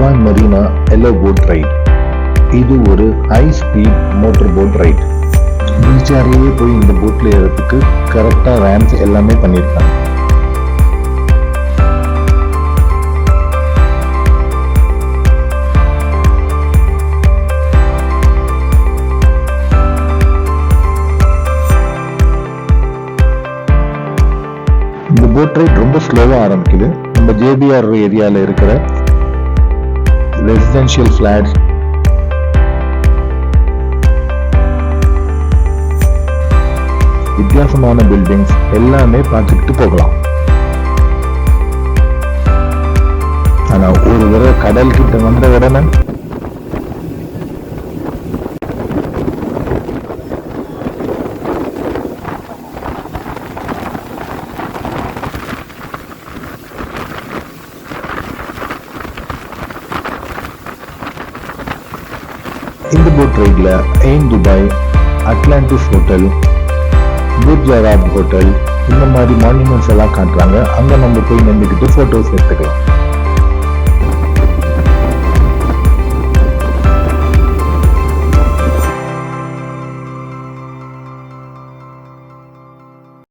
Dubai Marina yellow boat ride. இது ஒரு high speed motor boat ride. பீச்சாரியே போய் இந்த போட்ல ஏறதுக்கு கரெக்டா ரேம்ஸ் எல்லாமே பண்ணியிருக்காங்க. இந்த போட் ரைட் ரொம்ப ஸ்லோவா ஆரம்பிக்குது. நம்ம ஜேபிஆர் ஏரியால இருக்கிற ரெசிடென்ஷியல் ஃபிளாட்ஸ், வித்தியாசமான பில்டிங்ஸ் எல்லாமே பார்த்துக்கிட்டு போகலாம். ஆனா ஒரு தடவை கடல் கிட்ட வந்த உடனே இந்த போட் ரைட்ல aim Dubai, Atlantis hotel, Burj அராப் hotel இந்த மாதிரி மான்யூமெண்ட்ஸ் எல்லாம் காட்டுறாங்க. அங்க நம்ம போய் நின்றுக்கிட்டு போட்டோஸ் எடுத்துக்கலாம்.